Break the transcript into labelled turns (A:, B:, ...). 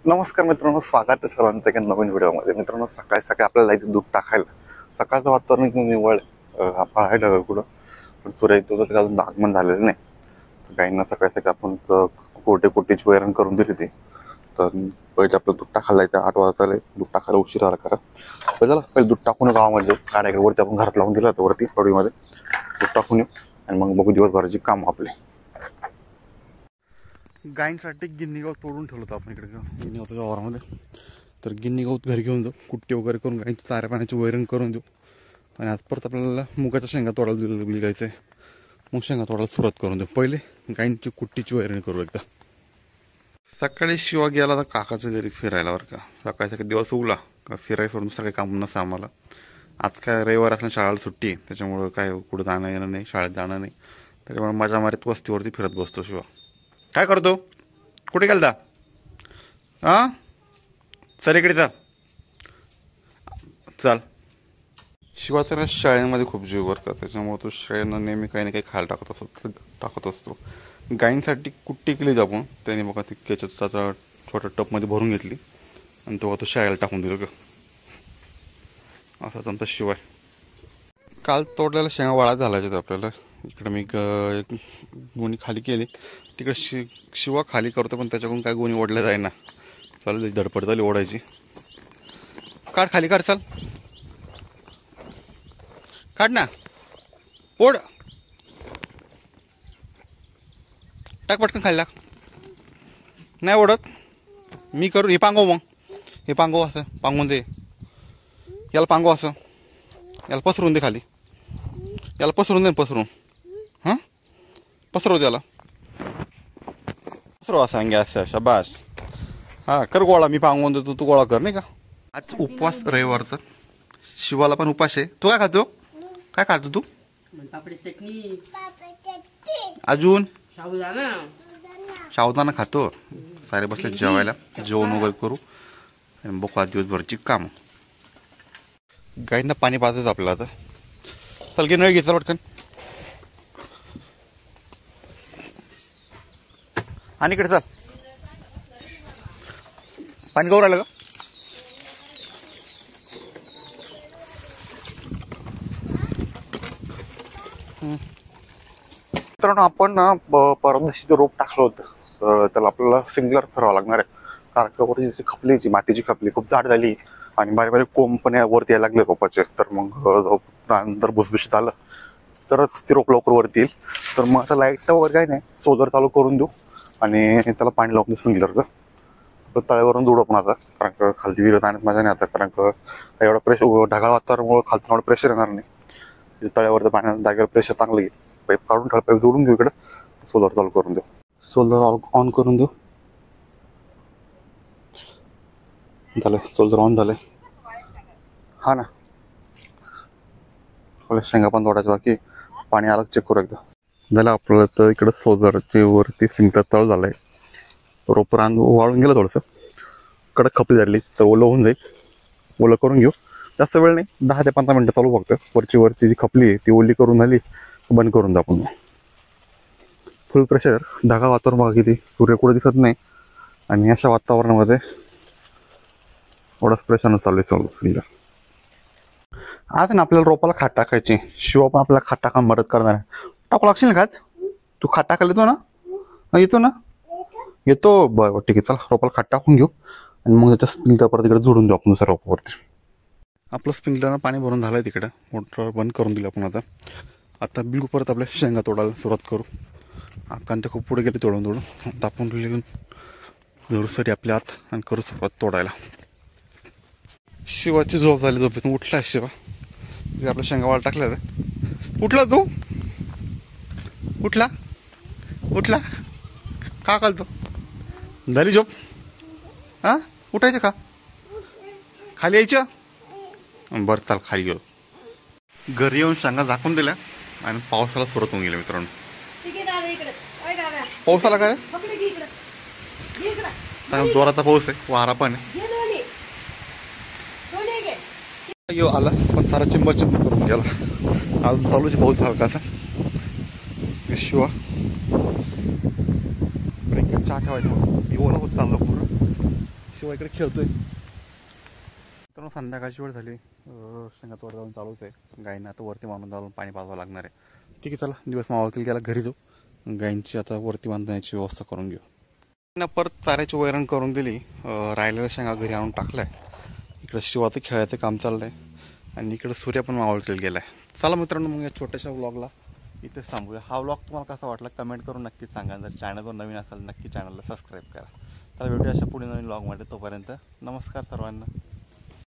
A: नमस्कार मित्रांनो, स्वागत आहे सर्वांचं एका नवीन व्हिडिओमध्ये. मित्रांनो, सकाळी सकाळी आपल्याला जायचं दूध टाकायला. सकाळचं वातावरण एकदम निवळ आपण आहे ढगाळ कुठं, पण सूर्य येतो तर अजून आगमन झालेलं नाही. तर गाईंना सकाळी सकाळी आपण कोटीची वैरण करून दिली ती. तर पहिले आपलं दूध टाकायला जायचं. 8 वाजता आले, दूध टाकायला उशीर आला करा. पहिले दूध टाकून गावामध्ये गाड्याकडे वरती आपण घरात लावून दिलं होतं, वरती पडवीमध्ये दूध टाकून येऊ आणि मग बघू दिवसभराची काम आपले. गायींसाठी गिन्नी गवत तोडून ठेवलं होतं आपण इकडे गिन्नी गवताच्या वावरामध्ये. तर गिन्नी गवत घरी घेऊन जाऊ, कुट्टी वगैरे करून गायींची चाऱ्या पाण्याची वैरण करून देऊ. आणि आज परत आपल्याला मुगाच्या शेंगा तोडायला बिलगायचं आहे. मग शेंगा तोडायला सुरुवात करून देऊ. पहिले गायींची कुट्टीची वैरण करू एकदा. सकाळी शिवा गेला तर काकाच्या घरी फिरायला बरं का. सकाळी सकाळी दिवस उगला का फिरायला सोडून दुसरं काही काम नसतं आम्हाला. आज काय रविवार असल्या शाळेला सुट्टी आहे, त्याच्यामुळं काय कुठं जाणं येणं नाही, शाळेत जाणं नाही. त्याच्यामुळे मजा मारीत वस्तीवरती फिरत बसतो शिवा. काय करतो? कुठे गेलता? हां, सर इकडे चल. शिवाचा ना शाळेमध्ये खूप जीव बरं का, त्याच्यामुळे तो शाळेंना नेहमी काही ना काही खायला टाकत असतो. गायींसाठी कुट्टी केली आपण, त्याने बघा ती त्याच्या छोट्या टपमध्ये भरून घेतली आणि तेव्हा तो शाळेला टाकून दिलं का. असाच आमचा शिवाय. काल तोडलेल्या शेंगा वाळा घालायच्या आपल्याला. इकडे मी एक गोणी खाली केली, तिकडे शिवा खाली करतो, पण त्याच्याकडून काय गोणी ओढल्या जाईना. चालेल, धडपड झाली ओढायची. काढ खाली, काढ, चाल काढ ना, ओढ, टाक पटकन खाली टाक. नाही ओढत मी करू. हे पांगव, मग हे पांगव, असं पांगवून दे. याला पांगव, असं याला पसरून दे खाली. याला पसरून दे, पसरून. हां, पसरव त्याला, पसरव असं अंगे असं. शाबास. हां, कर गोळा. मी पांगवून देतो, तू गोळा कर. नाही का, आज उपवास रविवारचा. शिवाला पण उपास आहे. तू काय खातो? काय खातो तू?
B: पापडी चटणी,
A: अजून
B: साबुदाणा.
A: सावधाना खातो. सारे बसले जेवायला, जेवण वगैरे करू आणि बघू आज दिवसभरची काम. गाईंना पाणी पाजायचं आपल्याला आता. चल घे, नळ घेतला पटकन. आणि इकडे चल, पाणी गौर राहिलं का? मित्रांनो, आपण ना परवा दिवशी रोप टाकलं होतं, तर त्याला आपल्याला सिंगलर फिरावं लागणार आहे. कारण वरची खपलीची मातीची खपली खूप जाड झाली आणि बारीक बारीक कोंब पण वरती यायला लागले रोपाचे. तर मग नंतर भुसभुशीत आलं तरच ती रोप लवकर वरती येईल. तर मग आता लाईट वगैरे काही नाही, सोलर चालू करून देऊ आणि त्याला पाणी लावून देऊ सिंगलरचं. तर तळ्यावरून जोडू आपण आता, कारण का खालती विरत आणत माझ्या नाही आता, कारण का एवढं प्रेशर ढगाळ वातावरणामुळे खालतून एवढं प्रेशर येणार नाही. तळ्यावरचं पाण्या जागेवर प्रेशर चांगलं येईल. पाईप काढून ठेवा, पाईप जोडून घेऊ इकडे, सोलर चालू करून देऊ. सोलर ऑन करून देऊ. झालं, सोलर ऑन झालंय. हा ना, शेंगा पण तोडायचं बाकी, पाणी आलं चेक करू एकदा. झालं आपल्याला. तर इकडं सोलरची वरती सिंकचा तळ झालाय. रोप रान वाळून गेलं थोडंसं, कडक खपली झाली, तर ओलं होऊन जाईल. ओलं करून घेऊ, जास्त वेळ नाही, 10 ते 15 मिनटं चालू फक्त. वरची जी खपली आहे ती ओली करून झाली, बंद करून द्या आपण. फुल प्रेशर, ढगा वातावरण बघा किती, सूर्य कुठं दिसत नाही आणि अशा वातावरणामध्ये एवढंच प्रेशरनं चालू आहे. आज ना आपल्याला रोपाला खाट टाकायची. शिवा पण आपल्याला खाट टाका मदत करणार आहे. टाकू लागशील ना खात? तू खाट टाकायला येतो ना? येतो ना? येतो. बरं ठीक आहे, चला रोपाला खाट टाकून घेऊ आणि मग त्याच्या स्प्रिंकलर परत इकडे जोडून देऊ आपण दुसऱ्या रोपावरती. आपलं स्प्रिंकलरनं पाणी भरून झालं आहे तिकडं, मोटर बंद करून दिलं आपण. आता बिलकुल परत आपल्या शेंगा तोडायला सुरुवात करू. आपण ते खूप पुढे गेले तोडून आता आपण जरूरसाठी आपल्या आत आणि करू सुरुवात तोडायला. शिवाची झोप झाली, झोपेतून उठला शिवा. आपल्या शेंगावाला टाकल्या. उठला तू? उठला उठला का कालतो? झाली झोप? हां, उठायचं का? खाली यायचं? बरं, चाल खाली गेलो. घरी येऊन शेंगा झाकून दिल्या आणि पावसाला सुरुवात होऊन गेली मित्रांनो. पाऊस आला काय? जोराचा पाऊस आहे, वारा पण आहे. आला पण सारा चिंब करून गेला. आज चालूच पाऊस हलका असा. शिवा ब्रेकचा चहा ठेवायचा, मी ओला होत चाललो पूर्ण. शिवाय इकडे खेळतोय. तर संध्याकाळची वेळ झाली, शेंगा तोड जाऊन चालूच आहे. गायींना आता वरती बांधून जाऊन पाणी पाजवावं लागणार आहे. ठीक आहे, चला दिवस मावळतील गेला घरी जाऊ, गायींची आता वरती बांधण्याची व्यवस्था करून घेऊ. ना परत चाऱ्याची वैरण करून दिली, राहिलेल्या शेंगा घरी आणून टाकलाय. इकडं शिवाचं खेळायचं काम चाललंय आणि इकडे सूर्य पण मावळतील गेलाय. चला मित्रांनो, मग या छोट्याशा व्लॉगला इथेच थांबूया. हा व्लॉग तुम्हाला कसा वाटला कमेंट करून नक्कीच सांगा. जर चॅनलवर नवीन असेल नक्की चॅनलला सबस्क्राईब करा. तर व्हिडिओ अशा पुढे नवीन व्लॉगमध्ये. तोपर्यंत नमस्कार सर्वांना.